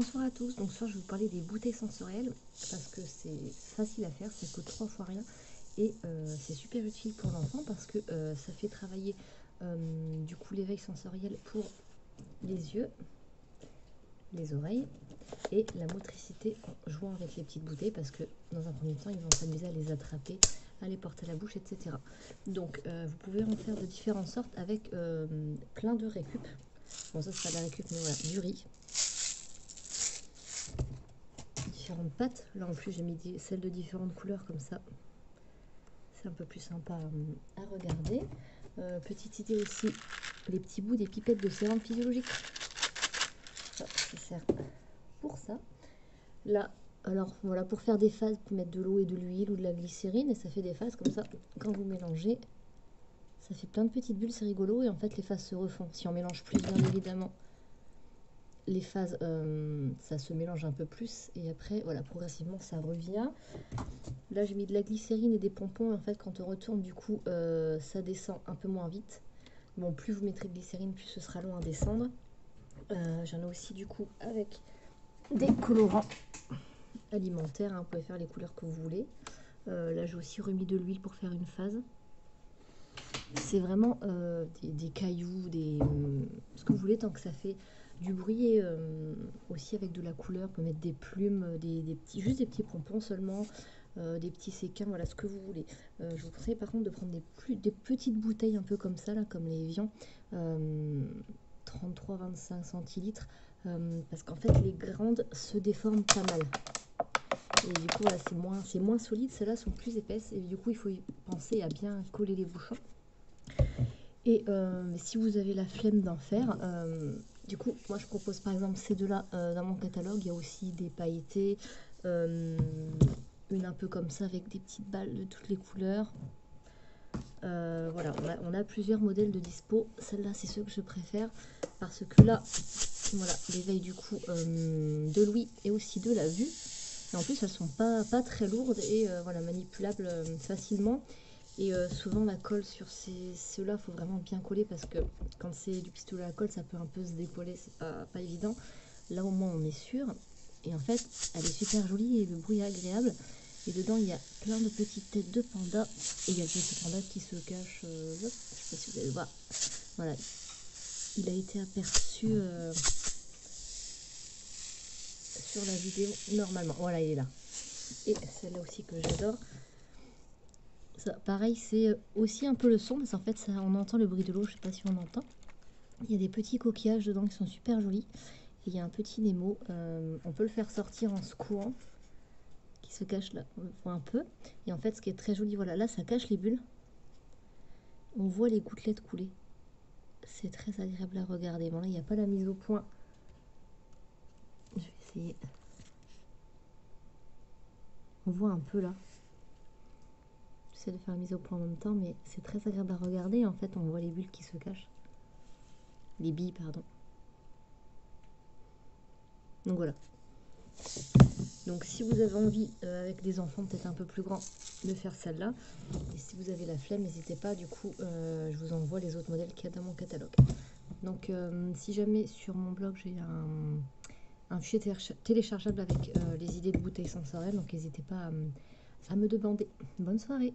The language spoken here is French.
Bonsoir à tous, donc ce soir je vais vous parler des bouteilles sensorielles parce que c'est facile à faire, ça coûte 3 fois rien et c'est super utile pour l'enfant parce que ça fait travailler du coup l'éveil sensoriel pour les yeux, les oreilles et la motricité en jouant avec les petites bouteilles parce que dans un premier temps ils vont s'amuser à les attraper, à les porter à la bouche, etc. Donc vous pouvez en faire de différentes sortes avec plein de récup. Bon, ça c'est pas de la récup mais voilà, du riz. Différentes pâtes. Là en plus j'ai mis celles de différentes couleurs comme ça. C'est un peu plus sympa à regarder. Petite idée aussi, les petits bouts des pipettes de sérum physiologique. Ça sert pour ça. Là, alors voilà, pour faire des phases, vous pouvez mettre de l'eau et de l'huile ou de la glycérine et ça fait des phases comme ça. Quand vous mélangez, ça fait plein de petites bulles, c'est rigolo et en fait les phases se refont. Si on mélange plus, bien évidemment, les phases, ça se mélange un peu plus et après voilà, progressivement ça revient. Là j'ai mis de la glycérine et des pompons, en fait quand on retourne du coup ça descend un peu moins vite. Bon, plus vous mettrez de glycérine, plus ce sera long à descendre. J'en ai aussi du coup avec des colorants alimentaires, hein. Vous pouvez faire les couleurs que vous voulez. Là j'ai aussi remis de l'huile pour faire une phase. C'est vraiment des cailloux, ce que vous voulez tant que ça fait du bruit et aussi avec de la couleur. Vous pouvez mettre des plumes, juste des petits pompons seulement, des petits séquins, voilà ce que vous voulez. Je vous conseille par contre de prendre des petites bouteilles un peu comme ça, là, comme les Evian, 33-25 centilitres, parce qu'en fait les grandes se déforment pas mal. Et du coup voilà, c'est moins solide, celles-là sont plus épaisses et du coup il faut y penser à bien coller les bouchons. Et si vous avez la flemme d'en faire, du coup, moi je propose par exemple ces deux-là dans mon catalogue. Il y a aussi des pailletés, une un peu comme ça avec des petites balles de toutes les couleurs. Voilà, on a plusieurs modèles de dispo. Celle-là, c'est ceux que je préfère parce que là, voilà, l'éveil du coup de l'ouïe et aussi de la vue. Et en plus, elles sont pas très lourdes et voilà, manipulables facilement. Et souvent la colle sur ceux-là, il faut vraiment bien coller parce que quand c'est du pistolet à colle, ça peut un peu se décoller, c'est pas évident. Là au moins on est sûr. Et en fait, elle est super jolie et le bruit est agréable. Et dedans, il y a plein de petites têtes de panda. Et il y a le petit panda qui se cache. Je sais pas si vous allez le voir. Voilà. Il a été aperçu sur la vidéo normalement. Voilà, il est là. Et celle-là aussi que j'adore. Ça, pareil, c'est aussi un peu le son, parce qu'en fait, ça, on entend le bruit de l'eau, je sais pas si on entend. Il y a des petits coquillages dedans qui sont super jolis. Et il y a un petit Nemo, on peut le faire sortir en secouant, qui se cache là, on le voit un peu. Et en fait, ce qui est très joli, voilà, là, ça cache les bulles. On voit les gouttelettes couler. C'est très agréable à regarder. Bon, là, il n'y a pas la mise au point. Je vais essayer. On voit un peu là. J'essaie de faire la mise au point en même temps, mais c'est très agréable à regarder. En fait, on voit les bulles qui se cachent. Les billes, pardon. Donc voilà. Donc si vous avez envie, avec des enfants peut-être un peu plus grands, de faire celle-là. Et si vous avez la flemme, n'hésitez pas. Du coup, je vous envoie les autres modèles qu'il y a dans mon catalogue. Donc si jamais sur mon blog, j'ai un fichier téléchargeable avec les idées de bouteilles sensorielles. Donc n'hésitez pas à me demander. Bonne soirée.